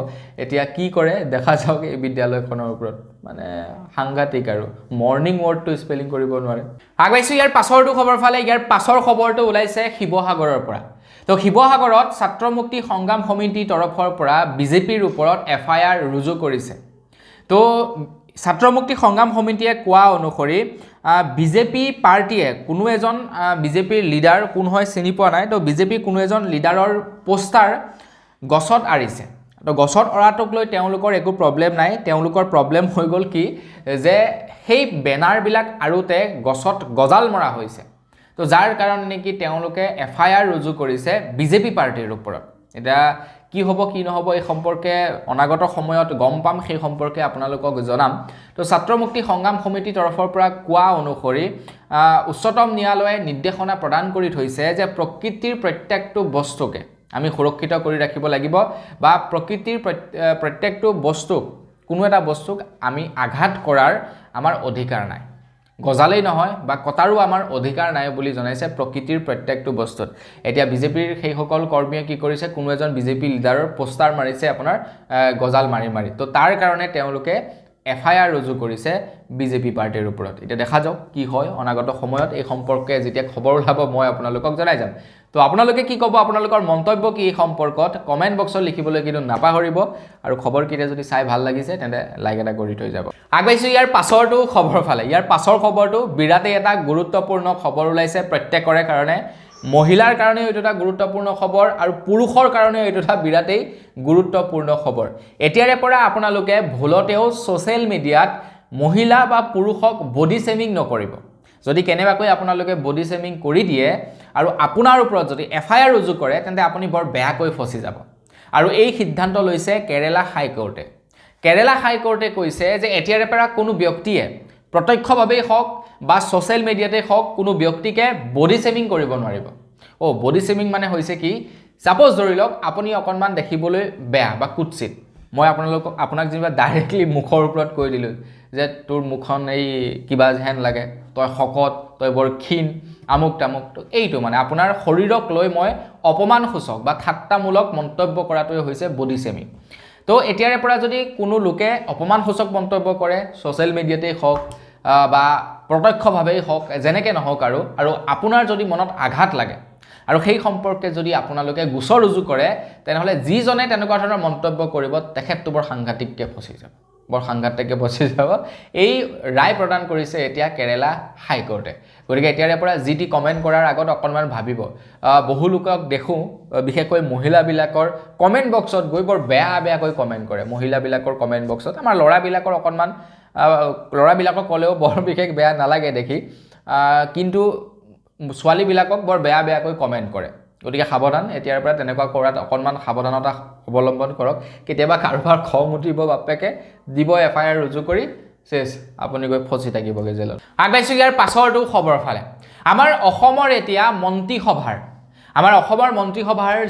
[SPEAKER 1] এতিয়া কি কৰে দেখা যাওক এই বিদ্যালয়খনৰ ওপৰত মানে সাংঘাতিক আৰু মৰ্নিং ৱৰ্ডটো স্পেলিং কৰিব নোৱাৰে আগবাইছো ইয়াৰ পাছৰটো খবৰ ফালে ইয়াৰ পাছৰ খবৰটো ওলাইছে শিৱসাগৰৰ পৰা তো শিৱসাগৰত ছাত্ৰ মুক্তি সংগ্ৰাম সমিতিৰ তৰফৰ পৰা বিজেপিৰ ওপৰত এফআইআৰ ৰুজু কৰিছে তো ছাত্ৰ মুক্তি সংগ্ৰাম সমিতিয়ে কোৱা অনুসৰি বিজেপি পাৰ্টিয়ে কোনো এজন বিজেপিৰ লিডাৰ কোন হয় চিনি পোৱা নাই তো বিজেপি কোনো এজন লিডাৰৰ পোষ্টাৰ গছত আৰিছে তো গছত অৰাটোক লৈ তেওঁলোকৰ একো প্ৰব্লেম নাই তেওঁলোকৰ প্ৰব্লেম হৈ গ'ল কি যে সেই বেনাৰবিলাক আৰুতে গছত গজাল মৰা হৈছে তো যাৰ কাৰণে নেকি তেওঁলোকে এফআইআৰ ৰুজু কৰিছে বিজেপি পাৰ্টিৰ ওপৰত এটা কি হ'ব কি নহ'ব এই সম্পৰ্কে অনাগত সময়ত গম পাম সেই সম্পৰ্কে আপোনালোকক জনাম তো ছাত্ৰ মুক্তি সংগ্ৰাম সমিতিৰ তৰফৰ পৰা কোৱা অনুসৰি উচ্চতম ন্যায়ালয়ে নিৰ্দেশনা প্ৰদান কৰি থৈছে যে প্ৰকৃতিৰ প্ৰত্যেকটো বস্তুকে আমি সুৰক্ষিত কৰি ৰাখিব লাগিব বা প্ৰকৃতিৰ প্ৰত্যেকটো বস্তুক কোনো এটা বস্তুক আমি আঘাত কৰাৰ আমাৰ অধিকাৰ নাই গজালেই নহয় বা কটাৰো আমাৰ অধিকাৰ নাই বুলি জনাইছে প্ৰকৃতিৰ প্ৰত্যেকটো বস্তুত এতিয়া বিজেপিৰ সেই সকল কৰ্মীয়ে কি কৰিছে কোনো এজন বিজেপি লিডাৰৰ পোষ্টাৰ মাৰিছে আপোনাৰ গজাল মাৰি তো তাৰ কাৰণে তেওঁলোকে এফআইআৰ ৰুজু কৰিছে বিজেপি পাৰ্টিৰ ওপৰত এতিয়া দেখা যাওক কি হয় অনাগত সময়ত এই সম্পৰ্কে যেতিয়া খবৰ ওলাব মই আপোনালোকক জনাই যাম তো আপোনালোকে কি ক'ব আপোনালোকৰ মন্তব্য কি এই সম্পৰ্কত কমেন্ট বক্সত লিখিবলৈ কিন্তু নাপাহৰিব আৰু খবৰ কিটা যদি চাই ভাল লাগিছে তেন্তে লাইক এটা কৰি থৈ যাব আগবাইছো ইয়াৰ পাছৰটো খবৰ ফালে ইয়াৰ পাছৰ খবৰটো বিৰাটেই এটা গুৰুত্বপূৰ্ণ খবৰ ওলাইছে প্ৰত্যেকৰে কাৰণে মহিলাৰ কাৰণে এইটো এটা গুৰুত্বপূৰ্ণ খবৰ আৰু পুৰুষৰ কাৰণে এইটো এটা বিৰাটেই গুৰুত্বপূৰ্ণ খবৰ এতিয়াৰে পৰা আপোনালোকে ভুলতেও সোশ্যাল মিডিয়াত মহিলা বা পুৰুষক বডি শেমিং নকৰিব যদি কেনেবাকৈ আপোনালোকে বডি শেমিং কৰি দিয়ে আৰু আপোনাৰ ওপৰত যদি এফআইআৰ ৰুজু কৰে তেন্তে আপুনি বৰ বেয়াকৈ ফসি যাব আৰু এই সিদ্ধান্ত লৈছে কেৰালা হাইকোৰ্টে কৈছে যে এতিয়াৰে পৰা কোনো ব্যক্তিয়ে প্ৰত্যক্ষভাৱেই হওক বা সোশ্যাল মিডিয়াতে হওক কোনো ব্যক্তিকে বডি শেমিং কৰিব নোৱাৰিব বডি শেমিং মানে হৈছে কি সাপোজ ধৰি লওক আপুনি অকনমান দেখিবলৈ বেয়া বা কুৎসিত মই আপোনাক যেনিবা ডাইৰেক্টলি মুখৰ ওপৰত কৈ দিলো যে তোৰ মুখখন এই কিবা যেন লাগে তই শকত তই বৰ ক্ষীণ আমুক তামুক এইটো মানে আপোনাৰ শৰীৰক লৈ মই অপমানসূচক বা ঠাট্টামূলক মন্তব্য কৰাটোৱে হৈছে বডি শেমিং তো এতিয়াৰে পৰা যদি কোনো লোকে অপমানসূচক মন্তব্য কৰে সোশ্যাল মিডিয়াতে হওক বা প্ৰত্যক্ষভাৱেই হওক যেনেকৈ নহওক আৰু আপোনাৰ যদি মনত আঘাত লাগে আৰু সেই সম্পৰ্কে যদি আপোনালোকে গোচৰ ৰুজু কৰে তেনেহলে যিজনে তেনেকুৱা ধৰণৰ মন্তব্য কৰিব তেখেতটো বৰ সাংঘাতিককৈ ফসি যাব এই ৰায় প্ৰদান কৰিছে এতিয়া কেৰালা হাইকোৰ্টে গতিকে এতিয়াৰে পৰা জিটি কমেন্ট কৰাৰ আগত অকনমান ভাবিব বহু লোকক দেখো বিশেষকৈ মহিলাবিলাকৰ কমেন্ট বক্সত গৈ বৰ বেয়াকৈ কমেন্ট কৰে মহিলাবিলাকৰ কমেন্ট বক্সত আমাৰ ল'ৰাবিলাকৰ অকনমান ল'ৰাবিলাকক ক'লেও বৰ বিশেষ বেয়া নালাগে দেখি কিন্তু ছোৱালীবিলাকক বৰ বেয়াকৈ কমেন্ট কৰে গতিকে সাৱধান এতিয়াৰ পৰা তেনেকুৱা কৰাত অকনমান সাৱধানতা অৱলম্বন কৰক কেতিয়াবা কাৰোবাৰ খং উঠিব বাপেকে দিব এফআইআৰ ৰুজু কৰি শেষ আপুনি গৈ ফসি থাকিবগে জেলত আগবাইছো ইয়াৰ পাছৰটো খবৰ ফালে আমাৰ অসমৰ এতিয়া মন্ত্ৰীসভাৰ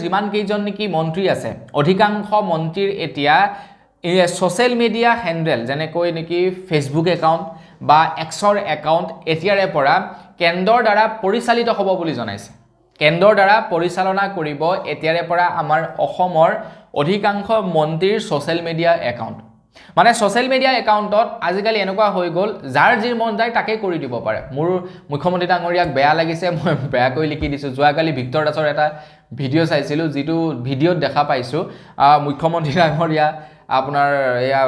[SPEAKER 1] যিমান কেইজন নেকি মন্ত্ৰী আছে অধিকাংশ মন্ত্ৰীৰ এতিয়া সোশ্যাল মিডিয়া হেণ্ডেল যেনেকৈ নেকি ফেচবুক একাউণ্ট বা এক্সৰ একাউণ্ট এতিয়াৰে পৰা কেন্দ্ৰৰ দ্বাৰা পৰিচালিত হ'ব বুলি জনাইছে কেন্দ্ৰৰ দ্বাৰা পৰিচালনা কৰিব এতিয়াৰে পৰা আমাৰ অসমৰ অধিকাংশ মন্ত্ৰীৰ সোশ্যাল মিডিয়া একাউণ্ট মানে সোশ্যাল মিডিয়া একাউণ্টত আজিকালি এনেকুৱা হৈ গ'ল যাৰ যি মন যায় তাকে কৰি দিব পাৰে মোৰ মুখ্যমন্ত্ৰী ডাঙৰীয়াক বেয়া লাগিছে মই বেয়াকৈ লিখি দিছো যোৱাকালি ভিক্টৰ দাসৰ এটা ভিডিঅ' চাইছিলো যিটো ভিডিঅ'ত দেখা পাইছো মুখ্যমন্ত্ৰী ডাঙৰীয়া আপোনাৰ এয়া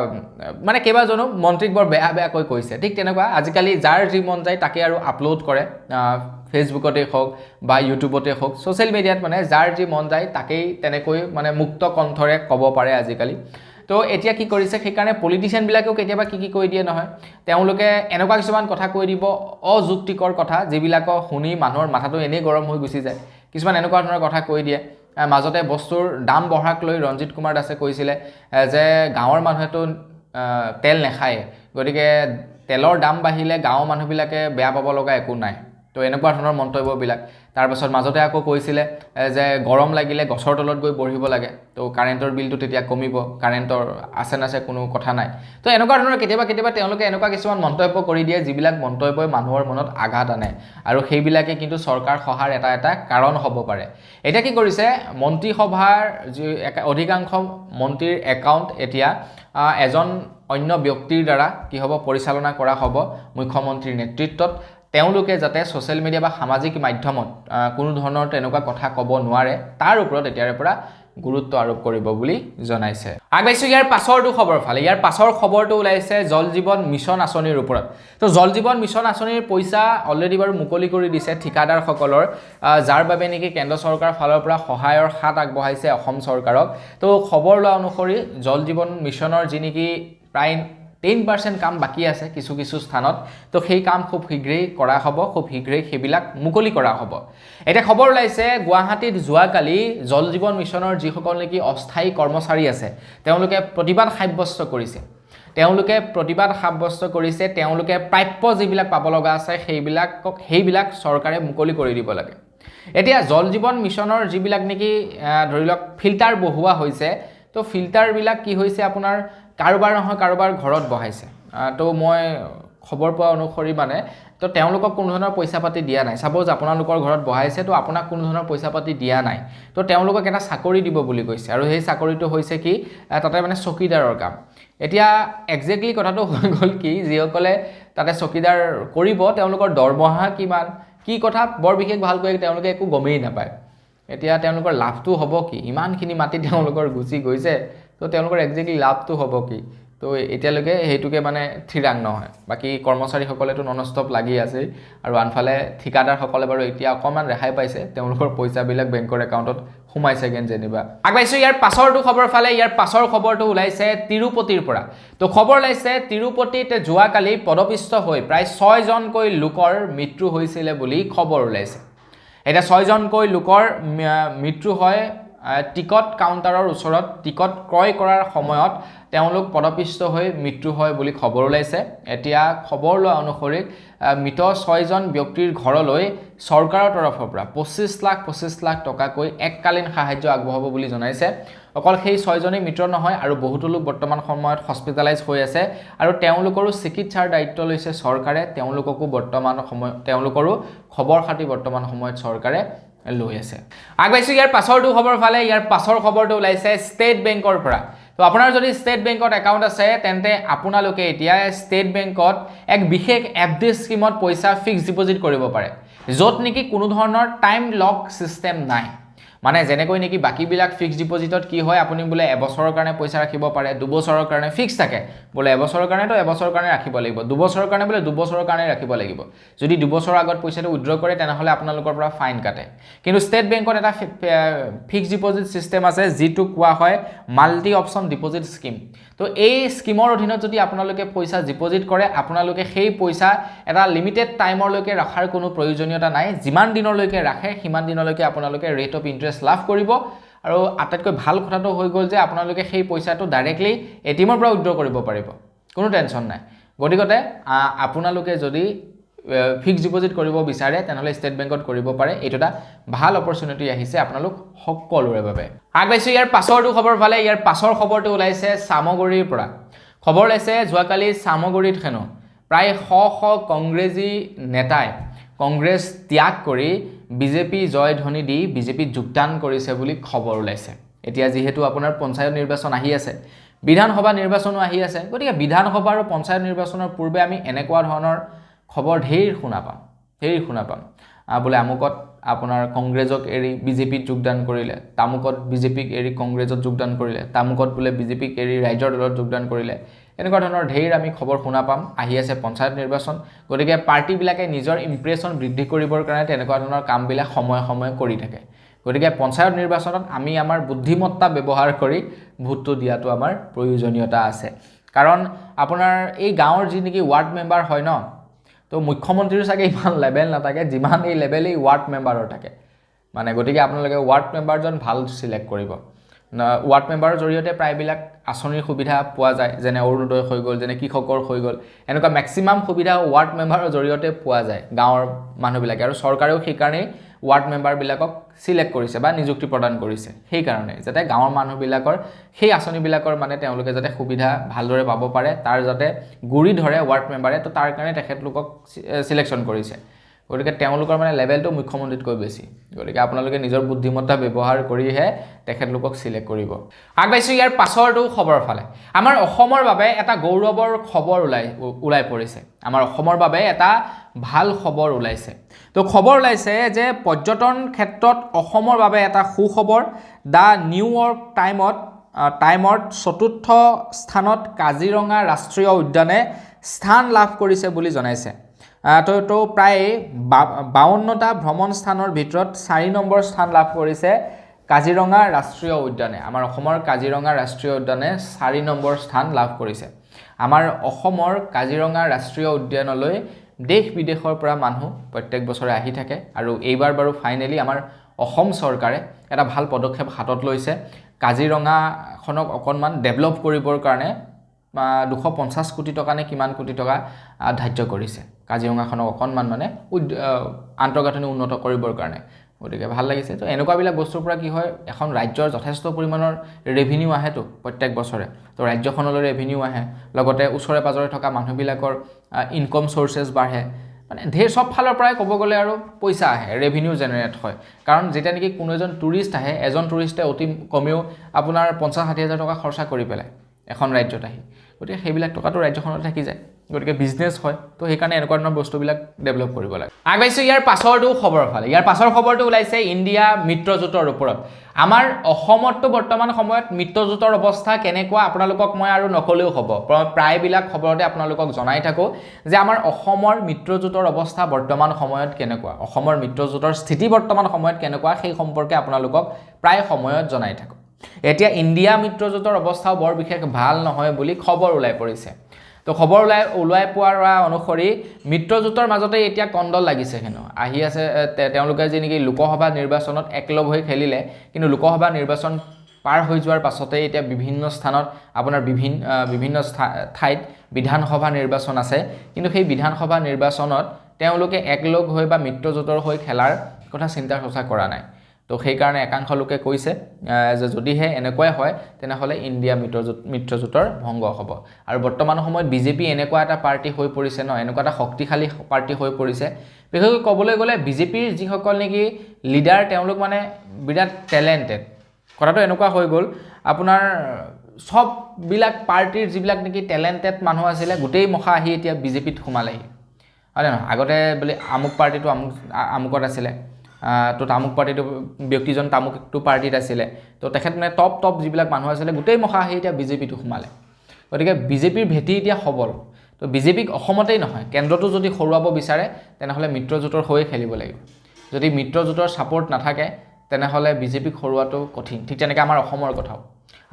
[SPEAKER 1] মানে কেইবাজনো মন্ত্ৰীক বৰ বেয়াকৈ কৈছে ঠিক তেনেকুৱা আজিকালি যাৰ যি মন যায় তাকে আৰু আপলোড কৰে ফেচবুকতে হওক বা ইউটিউবতে হওক সোশ্যাল মিডিয়াত মানে যাৰ যি মন যায় তাকেই তেনেকৈ মানে মুক্ত কণ্ঠৰে ক'ব পাৰে আজিকালি তো এতিয়া কি কৰিছে সেইকাৰণে পলিটিচিয়ান বিলাকেও কেতিয়াবা কি কৈ দিয়ে নহয় তেওঁলোকে এনেকুৱা কিছুমান কথা কৈ দিব অযুক্তিকৰ কথা যিবিলাক শুনি মানুহৰ মাথাটো এনেই গৰম হৈ গুচি যায় কিছুমান এনেকুৱা ধৰণৰ কথা কৈ দিয়ে মাজতে বস্তুৰ দাম বঢ়াক লৈ ৰঞ্জিত কুমাৰ দাসে কৈছিলে যে গাঁৱৰ মানুহেতো তেল নাখায় গতিকে তেলৰ দাম বাঢ়িলে গাঁৱৰ মানুহবিলাকে বেয়া পাব লগা একো নাই তো এনেকুৱা ধৰণৰ মন্তব্যবিলাক তাৰপাছত মাজতে আকৌ কৈছিলে যে গৰম লাগিলে গছৰ তলত গৈ বহিব লাগে তো কাৰেণ্টৰ বিলটো তেতিয়া কমিব কাৰেণ্টৰ আছে কোনো কথা নাই তো এনেকুৱা ধৰণৰ কেতিয়াবা তেওঁলোকে এনেকুৱা কিছুমান মন্তব্য কৰি দিয়ে যিবিলাক মন্তব্যই মানুহৰ মনত আঘাত আনে আৰু সেইবিলাকে কিন্তু চৰকাৰ খহাৰ এটা কাৰণ হ'ব পাৰে এতিয়া কি কৰিছে মন্ত্ৰীসভাৰ যি অধিকাংশ মন্ত্ৰীৰ একাউণ্ট এতিয়া এজন অন্য ব্যক্তিৰ দ্বাৰা কি হ'ব পৰিচালনা কৰা হ'ব মুখ্যমন্ত্ৰীৰ নেতৃত্বত তেওঁলোকে যাতে সোশ্যাল মিডিয়া বা সামাজিক মাধ্যমত কোনো ধৰণৰ তেনেকুৱা কথা ক'ব নোৱাৰে তাৰ ওপৰত এতিয়াৰে পৰা গুৰুত্ব আৰোপ কৰিব বুলি জনাইছে আগবাইছো ইয়াৰ পাছৰটো খবৰ ফালে ইয়াৰ পাছৰ খবৰটো ওলাইছে জল জীৱন মিছন আঁচনিৰ ওপৰত তো জল জীৱন মিছন আঁচনিৰ পইচা অলৰেডি বাৰু মুকলি কৰি দিছে ঠিকাদাৰসকলৰ যাৰ বাবে নেকি কেন্দ্ৰ চৰকাৰৰ ফালৰ পৰা সহায়ৰ হাত আগবঢ়াইছে অসম চৰকাৰক তো খবৰ লোৱা অনুসৰি জল জীৱন মিছনৰ যি নেকি প্ৰায় 10% কাম বাকি আছে কিছু স্থানত তো সেই কাম খুব শীঘ্ৰেই কৰা হ'ব খুব শীঘ্ৰেই সেইবিলাক মুকলি কৰা হ'ব এটা খবৰ ওলাইছে গুৱাহাটীত যোৱাকালি জল জীৱন মিছনৰ যিসকল নেকি অস্থায়ী কৰ্মচাৰী আছে তেওঁলোকে প্ৰতিবাদ সাব্যস্ত কৰিছে তেওঁলোকে প্ৰাপ্য যিবিলাক পাব লগা আছে সেইবিলাক চৰকাৰে মুকলি কৰি দিব লাগে এতিয়া জল জীৱন মিছনৰ যিবিলাক নেকি ধৰি লওক ফিল্টাৰ বহোৱা হৈছে তো ফিল্টাৰবিলাক কি হৈছে আপোনাৰ কাৰোবাৰ নহয় কাৰোবাৰ ঘৰত বহাইছে তো মই খবৰ পোৱা অনুসৰি মানে তো তেওঁলোকক কোনো ধৰণৰ পইচা পাতি দিয়া নাই সাপোজ আপোনালোকৰ ঘৰত বহাইছে তো আপোনাক কোনো ধৰণৰ পইচা পাতি দিয়া নাই তো তেওঁলোকক এটা চাকৰি দিব বুলি কৈছে আৰু সেই চাকৰিটো হৈছে কি তাতে মানে চকীদাৰৰ কাম এতিয়া এক্স্যাক্টলি কথাটো হৈ গ'ল কি যিসকলে তাতে চকীদাৰ কৰিব তেওঁলোকৰ দৰমহা কিমান কি কথা বৰ বিশেষ ভালকৈ তেওঁলোকে একো গমেই নাপায় এতিয়া তেওঁলোকৰ লাভটো হ'ব কি ইমানখিনি মাটি তেওঁলোকৰ গুচি গৈছে তো তেওঁলোকৰ এক্স্যাক্টলি লাভটো হ'ব কি তো এতিয়ালৈকে হেতুকে মানে থিৰাং নহয় বাকি কৰ্মচাৰীসকলেতো ননষ্টপ লাগি আছে আৰু আনফালে ঠিকাদাৰসকলে বাৰু এতিয়া অকমান ৰেহাই পাইছে তেওঁলোকৰ পইচাবিলাক বেংকৰ একাউণ্টত সোমাইছে গেন যেনিবা আগবাইছো ইয়াৰ পাছৰটো খবৰ ফালে ইয়াৰ পাছৰ খবৰটো ওলাইছে তিৰুপতিৰ পৰা তো খবৰ ওলাইছে তিৰুপতিত যোৱাকালি পদপিষ্ট হৈ প্ৰায় 6 জনকৈ লোকৰ মৃত্যু হৈছিল বুলি খবৰ ওলাইছে এটা 6 জনকৈ লোকৰ মৃত্যু হয় টিকট কাউণ্টাৰৰ ওচৰত টিকট ক্ৰয় কৰাৰ সময়ত তেওঁলোক পদপিষ্ট হৈ মৃত্যু হয় বুলি খবৰ ওলাইছে এতিয়া খবৰ লোৱা অনুসৰি মৃত 6 জন ব্যক্তিৰ ঘৰলৈ চৰকাৰৰ তৰফৰ পৰা 25 লাখ টকাকৈ এককালীন সাহায্য আগবঢ়াব বুলি জনাইছে অকল সেই 6 জনেই মৃত নহয় আৰু বহুতো লোক বৰ্তমান সময়ত হস্পিটেলাইজ হৈ আছে আৰু তেওঁলোকৰো চিকিৎসাৰ দায়িত্ব লৈছে চৰকাৰে তেওঁলোকৰো খবৰ খাতি বৰ্তমান সময়ত চৰকাৰে লৈ আছে আগবাইছো ইয়াৰ পাছৰটো খবৰ ফালে ইয়াৰ পাছৰ খবৰটো ওলাইছে ষ্টেট বেংকৰ পৰা তো আপোনাৰ যদি ষ্টেট বেংকত একাউণ্ট আছে তেন্তে আপোনালোকে এতিয়া ষ্টেট বেংকত এক বিশেষ এফডি স্কিমত পইচা ফিক্স ডিপোজিট কৰিব পাৰে য'ত নেকি কোনো ধৰণৰ টাইম লক সিস্টেম নাই মানে যেনেকৈ নেকি বাকিবিলাক ফিক্স ডিপোজিটত কি হয় আপুনি বোলে এবছৰৰ কাৰণে পইচা ৰাখিব পাৰে 2 বছৰৰ কাৰণে ফিক্স থাকে বোলে এবছৰৰ কাৰণে তো এবছৰৰ কাৰণে ৰাখিব লাগিব 2 বছৰৰ কাৰণে বোলে 2 বছৰৰ কাৰণে ৰাখিব লাগিব যদি 2 বছৰৰ আগত পইচাটো উইথড্ৰ কৰে তেনেহলে আপোনালোকৰ পৰা ফাইন কাটে কিন্তু ষ্টেট বেংকত এটা ফিক্স ডিপোজিট সিস্টেম আছে যিটো কোৱা হয় মাল্টি অপচন ডিপোজিট স্কিম তো এই স্কিমৰ অধীনত যদি আপোনালোকে পইচা ডিপোজিট কৰে আপোনালোকে সেই পইচা এটা লিমিটেড টাইমৰলৈকে ৰাখাৰ কোনো প্ৰয়োজনীয়তা নাই যিমান দিনলৈকে ৰাখে সিমান দিনলৈকে আপোনালোকে ৰেট অফ ইন্টাৰেষ্ট লাভ কৰিব আৰু আটাইতকৈ ভাল কথাটো হৈ গ'ল যে আপোনালোকে সেই পইচাটো ডাইৰেক্টলি এটিএমৰ পৰা উইথড্ৰ কৰিব পাৰিব কোনো টেনচন নাই গতিকে আপোনালোকে যদি ফিক্স ডিপোজিট কৰিব বিচাৰে তেনেহলে ষ্টেট বেংকত কৰিব পাৰে এটা ভাল অপৰচুনিটি আহিছে আপোনালোক সকলোৰে বাবে আগবাইছো ইয়াৰ পাছৰটো খবৰ ফালে ইয়াৰ পাছৰ খবৰটো ওলাইছে সামগুৰিৰ পৰা খবৰ ওলাইছে যোৱাকালি সামগুৰিত হেনো প্ৰায় শ কংগ্ৰেছী নেতাই কংগ্ৰেছ ত্যাগ কৰি বিজেপি জয়ধ্বনি দি বিজেপিত যোগদান কৰিছে বুলি খবৰ ওলাইছে এতিয়া যেহেতু আপোনাৰ পঞ্চায়ত নিৰ্বাচন আহি আছে বিধানসভা নিৰ্বাচনো আহি আছে গতিকে বিধানসভা আৰু পঞ্চায়ত নিৰ্বাচনৰ পূৰ্বে আমি এনেকুৱা ধৰণৰ খবৰ ঢেৰ শুনা পাম বোলে আমুকত আপোনাৰ কংগ্ৰেছক এৰি বিজেপিত যোগদান কৰিলে তামুকত বিজেপিক এৰি কংগ্ৰেছত যোগদান কৰিলে তামুকত বোলে বিজেপিক এৰি ৰাইজৰ দলত যোগদান কৰিলে এনেকুৱা ধৰণৰ ঢেৰ আমি খবৰ শুনা পাম আহি আছে পঞ্চায়ত নিৰ্বাচন গতিকে পাৰ্টিবিলাকে নিজৰ ইমপ্ৰেছন বৃদ্ধি কৰিবৰ কাৰণে তেনেকুৱা ধৰণৰ কামবিলাক সময়ে কৰি থাকে গতিকে পঞ্চায়ত নিৰ্বাচনত আমি আমাৰ বুদ্ধিমত্তা ব্যৱহাৰ কৰি ভোটটো দিয়াটো আমাৰ প্ৰয়োজনীয়তা আছে কাৰণ আপোনাৰ এই গাঁৱৰ যি নেকি ৱাৰ্ড মেম্বাৰ হয় ন তো মুখ্যমন্ত্ৰীৰ চাগে ইমান লেভেল নাথাকে যিমান এই লেভেল এই ৱাৰ্ড মেম্বাৰৰ থাকে মানে গতিকে আপোনালোকে ৱাৰ্ড মেম্বাৰজন ভাল সিলেক্ট কৰিব ৱাৰ্ড মেম্বাৰৰ জৰিয়তে প্ৰায়বিলাক আঁচনিৰ সুবিধা পোৱা যায়, যেনে অৰুণোদয় হৈ গ'ল, যেনে কৃষকৰ হৈ গ'ল, এনেকুৱা মেক্সিমাম সুবিধা ৱাৰ্ড মেম্বাৰৰ জৰিয়তে পোৱা যায় গাঁৱৰ মানুহবিলাকে, আৰু চৰকাৰেও সেইকাৰণেই ৱাৰ্ড মেম্বাৰবিলাকক চিলেক্ট কৰিছে বা নিযুক্তি প্ৰদান কৰিছে, সেইকাৰণে যাতে গাঁৱৰ মানুহবিলাকৰ সেই আঁচনিবিলাকৰ মানে তেওঁলোকে যাতে সুবিধা ভালদৰে পাব পাৰে, তাৰ যাতে গুৰি ধৰে ৱাৰ্ড মেম্বাৰে, তো তাৰ কাৰণে তেখেতলোকক চিলেকশ্যন কৰিছে। গতিকে তেওঁলোকৰ মানে লেভেলটো মুখ্যমন্ত্ৰীতকৈ বেছি, গতিকে আপোনালোকে নিজৰ বুদ্ধিমত্তা ব্যৱহাৰ কৰিহে তেখেতলোকক চিলেক্ট কৰিব। আগবাঢ়িছোঁ ইয়াৰ পাছৰটো খবৰৰ ফালে। আমাৰ অসমৰ বাবে এটা গৌৰৱৰ খবৰ ওলাই পৰিছে, আমাৰ অসমৰ বাবে এটা ভাল খবৰ ওলাইছে। তো খবৰ ওলাইছে যে পৰ্যটন ক্ষেত্ৰত অসমৰ বাবে এটা সুখবৰ। দ্য নিউয়ৰ্ক টাইমত 4ৰ্থ স্থানত কাজিৰঙা ৰাষ্ট্ৰীয় উদ্যানে স্থান লাভ কৰিছে বুলি জনাইছে। তো প্ৰায় 52টা ভ্ৰমণ স্থানৰ ভিতৰত 4 নম্বৰ স্থান লাভ কৰিছে কাজিৰঙা ৰাষ্ট্ৰীয় উদ্যানে। আমাৰ অসমৰ কাজিৰঙা ৰাষ্ট্ৰীয় উদ্যানে 4 নম্বৰ স্থান লাভ কৰিছে। আমাৰ অসমৰ কাজিৰঙা ৰাষ্ট্ৰীয় উদ্যানলৈ দেশ বিদেশৰ পৰা মানুহ প্ৰত্যেক বছৰে আহি থাকে, আৰু এইবাৰ বাৰু ফাইনেলি আমাৰ অসম চৰকাৰে এটা ভাল পদক্ষেপ হাতত লৈছে। কাজিৰঙাখনক অকণমান ডেভেলপ কৰিবৰ কাৰণে 250 কোটি টকা নে কিমান কোটি টকা ধাৰ্য কৰিছে কাজিৰঙাখনক অকণমান মানে আন্তঃগাঁথনি উন্নত কৰিবৰ কাৰণে। গতিকে ভাল লাগিছে। তো এনেকুৱাবিলাক বস্তুৰ পৰা কি হয়, এখন ৰাজ্যৰ যথেষ্ট পৰিমাণৰ ৰেভিনিউ আহেতো প্ৰত্যেক বছৰে, তো ৰাজ্যখনলৈ ৰেভিনিউ আহে, লগতে ওচৰে পাজৰে থকা মানুহবিলাকৰ ইনকম চ'ৰ্চেছ বাঢ়ে, মানে ঢেৰ চব ফালৰ পৰাই ক'ব গ'লে আৰু পইচা আহে, ৰেভিনিউ জেনেৰেট হয়। কাৰণ যেতিয়া নেকি কোনো এজন টুৰিষ্ট আহে, এজন টুৰিষ্টে অতি কমেও আপোনাৰ 50-60 হাজাৰ টকা খৰচা কৰি পেলাই এখন ৰাজ্যত আহি, গতিকে সেইবিলাক টকাটো ৰাজ্যখনত থাকি যায়, গতিকে বিজনেছ হয়। তো সেইকাৰণে এনেকুৱা ধৰণৰ বস্তুবিলাক ডেভেলপ কৰিব লাগে। আগবাঢ়িছোঁ ইয়াৰ পাছৰটো খবৰৰ ফালে। ইয়াৰ পাছৰ খবৰটো ওলাইছে ইণ্ডিয়া মিত্ৰজোঁটৰ ওপৰত। আমাৰ অসমততো বৰ্তমান সময়ত মিত্ৰজোঁটৰ অৱস্থা কেনেকুৱা আপোনালোকক মই আৰু নকলেও হ'ব, প্ৰায়বিলাক খবৰতে আপোনালোকক জনাই থাকোঁ যে আমাৰ অসমৰ মিত্ৰজোঁটৰ অৱস্থা বৰ্তমান সময়ত কেনেকুৱা, অসমৰ মিত্ৰজোঁটৰ স্থিতি বৰ্তমান সময়ত কেনেকুৱা, সেই সম্পৰ্কে আপোনালোকক প্ৰায় সময়ত জনাই থাকোঁ। এতিয়া ইণ্ডিয়া মিত্ৰজোঁটৰ অৱস্থাও বৰ বিশেষ ভাল নহয় বুলি খবৰ ওলাই পৰিছে। তো খবৰ ওলাই পোৱাৰ অনুসৰি মিত্ৰজোঁটৰ মাজতে এতিয়া কণ্ডল লাগিছে হেনো। আহি আছে তেওঁলোকে যে নেকি লোকসভা নিৰ্বাচনত একলগ হৈ খেলিলে, কিন্তু লোকসভা নিৰ্বাচন পাৰ হৈ যোৱাৰ পাছতে এতিয়া বিভিন্ন স্থানত আপোনাৰ বিভিন্ন ঠাইত বিধানসভা নিৰ্বাচন আছে, কিন্তু সেই বিধানসভা নিৰ্বাচনত তেওঁলোকে একলগ হৈ বা মিত্ৰজোঁটৰ হৈ খেলাৰ কথা চিন্তা চৰ্চা কৰা নাই। তো সেইকাৰণে একাংশ লোকে কৈছে যে যদিহে এনেকুৱাই হয় তেনেহ'লে ইণ্ডিয়া মিত্ৰজোঁটৰ ভংগ হ'ব। আৰু বৰ্তমান সময়ত বিজেপি এনেকুৱা এটা পাৰ্টি হৈ পৰিছে ন, এনেকুৱা এটা শক্তিশালী পাৰ্টি হৈ পৰিছে। বিশেষকৈ ক'বলৈ গ'লে বিজেপিৰ যিসকল নেকি লিডাৰ, তেওঁলোক মানে বিৰাট টেলেণ্টেড। কথাটো এনেকুৱা হৈ গ'ল, আপোনাৰ সববিলাক পাৰ্টিৰ যিবিলাক নেকি টেলেণ্টেড মানুহ আছিলে, গোটেই মখা আহি এতিয়া বিজেপিত সোমালেহি, হয়নে নহয়? আগতে বোলে আমুক পাৰ্টিটো আমুকত আছিলে, তো তামুক পাৰ্টিটো ব্যক্তিজন তামুকটো পাৰ্টিত আছিলে, তো তেখেত মানে টপ যিবিলাক মানুহ আছিলে গোটেই মখা আহি এতিয়া বিজেপিটো সোমালে। গতিকে বিজেপিৰ ভেটি এতিয়া সবল। তো বিজেপিক অসমতেই নহয় কেন্দ্ৰটো যদি হৰুৱাব বিচাৰে তেনেহ'লে মিত্ৰজোঁটৰ হৈয়ে খেলিব লাগিব। যদি মিত্ৰজোঁটৰ ছাপোৰ্ট নাথাকে তেনেহ'লে বিজেপিক হৰুৱাটো কঠিন। ঠিক তেনেকৈ আমাৰ অসমৰ কথাও,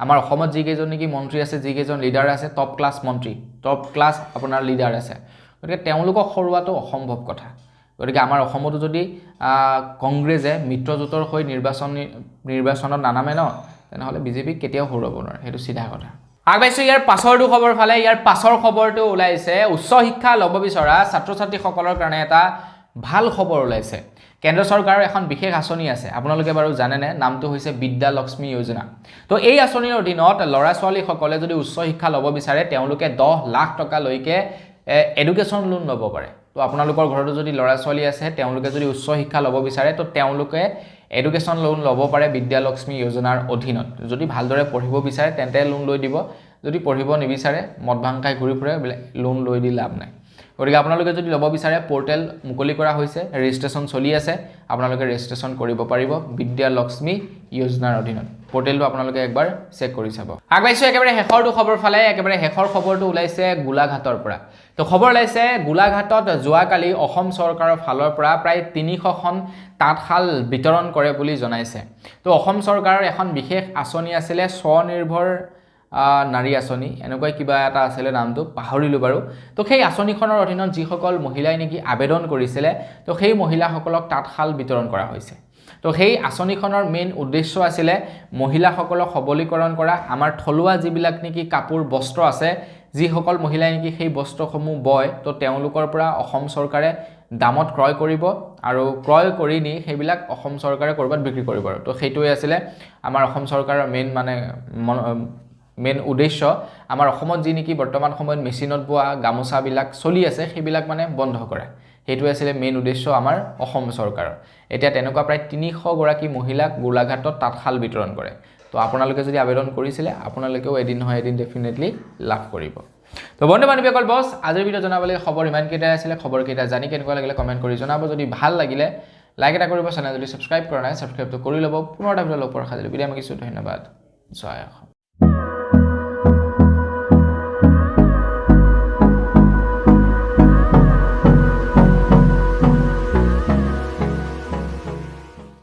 [SPEAKER 1] আমাৰ অসমত যিকেইজন নেকি মন্ত্ৰী আছে, যিকেইজন লিডাৰ আছে, টপ ক্লাছ মন্ত্ৰী, টপ ক্লাছ আপোনাৰ লিডাৰ আছে, গতিকে তেওঁলোকক হৰুৱাটো অসম্ভৱ কথা। গতিকে আমাৰ অসমতো যদি কংগ্ৰেছে মিত্ৰজোঁটৰ হৈ নিৰ্বাচনত নানামে ন, তেনেহ'লে বিজেপিক কেতিয়াও হৰুৱাব নোৱাৰে, সেইটো চিধা কথা। আগবাঢ়িছোঁ ইয়াৰ পাছৰটো খবৰ ফালে। ইয়াৰ পাছৰ খবৰটো ওলাইছে উচ্চ শিক্ষা ল'ব বিচৰা ছাত্ৰ ছাত্ৰীসকলৰ কাৰণে এটা ভাল খবৰ ওলাইছে। কেন্দ্ৰ চৰকাৰৰ এখন বিশেষ আঁচনি আছে, আপোনালোকে বাৰু জানেনে? নামটো হৈছে বিদ্যা লক্ষ্মী যোজনা। তো এই আঁচনিৰ অধীনত ল'ৰা ছোৱালীসকলে যদি উচ্চ শিক্ষা ল'ব বিচাৰে তেওঁলোকে 10 লাখ টকালৈকে এডুকেশ্যন লোন ল'ব পাৰে। তো আপোনালোকৰ ঘৰতো যদি ল'ৰা ছোৱালী আছে, তেওঁলোকে যদি উচ্চ শিক্ষা ল'ব বিচাৰে তো তেওঁলোকে এডুকেশ্যন লোন ল'ব পাৰে বিদ্যা লক্ষ্মী যোজনাৰ অধীনত। যদি ভালদৰে পঢ়িব বিচাৰে তেন্তে লোন লৈ দিব, যদি পঢ়িব নিবিচাৰে মদ ভাং খাই ঘূৰি ফুৰে, লোন লৈ দি লাভ নাই। গতিকে আপোনালোকে যদি ল'ব বিচাৰে পৰ্টেল মুকলি কৰা হৈছে, ৰেজিষ্ট্ৰেশ্যন চলি আছে, আপোনালোকে ৰেজিষ্ট্ৰেশ্যন কৰিব পাৰিব বিদ্যা লক্ষ্মী যোজনাৰ অধীনত। পৰ্টেলটো আপোনালোকে একবাৰ চেক কৰি চাব। আগবাঢ়িছোঁ একেবাৰে শেষৰটো খবৰ ফালে। একেবাৰে শেষৰ খবৰটো ওলাইছে গোলাঘাটৰ পৰা। তো খবৰ ওলাইছে গোলাঘাটত যোৱাকালি অসম চৰকাৰৰ ফালৰ পৰা প্ৰায় 300খন তাঁতশাল বিতৰণ কৰে বুলি জনাইছে। তো অসম চৰকাৰৰ এখন বিশেষ আঁচনি আছিলে স্বনিৰ্ভৰ নাৰী আঁচনি, এনেকুৱাই কিবা এটা আছিলে, নামটো পাহৰিলোঁ বাৰু। তো সেই আঁচনিখনৰ অধীনত যিসকল মহিলাই নেকি আবেদন কৰিছিলে, তো সেই মহিলাসকলক তাঁতশাল বিতৰণ কৰা হৈছে। তো সেই আঁচনিখনৰ মেইন উদ্দেশ্য আছিলে মহিলাসকলক সবলীকৰণ কৰা আমাৰ থলুৱা যিবিলাক নেকি কাপোৰ বস্ত্ৰ আছে যিসকল মহিলাই নেকি সেই বস্ত্ৰসমূহ বয় তো তেওঁলোকৰ পৰা অসম চৰকাৰে দামত ক্ৰয় কৰিব আৰু ক্ৰয় কৰি নি সেইবিলাক অসম চৰকাৰে কৰবাত বিক্ৰী কৰিব আৰু তো সেইটোৱে আছিলে আমাৰ অসম চৰকাৰৰ মেইন উদ্দেশ্য আমাৰ অসমত যি নেকি বৰ্তমান সময়ত মেচিনত বোৱা গামোচাবিলাক চলি আছে সেইবিলাক মানে বন্ধ কৰা সেইটো আছিলে মেইন উদ্দেশ্য আমাৰ অসম চৰকাৰৰ এতিয়া তেনেকুৱা প্ৰায় 300 গৰাকী মহিলাক গোলাঘাটত তাঁতশাল বিতৰণ কৰে তো আপোনালোকে যদি আবেদন কৰিছিলে আপোনালোকেও এদিন নহয় এদিন ডেফিনেটলি লাভ কৰিব তো বন্ধু বান্ধৱীসকল বস আজিৰ ভিডিঅ' জনাবলৈ খবৰ ইমান কেইটা আছিলে খবৰ কেইটা জানি কেনেকুৱা লাগিলে কমেন্ট কৰি জনাব যদি ভাল লাগিলে লাইক এটা কৰিব চেনেল যদি সাবস্ক্ৰাইব কৰা নাই সাবস্ক্ৰাইবটো কৰি ল'ব পুনৰ এটা ভিডিঅ' লগ পোৱাৰ আশা কৰিলো বিদায় মাগিছো ধন্যবাদ জয় অসম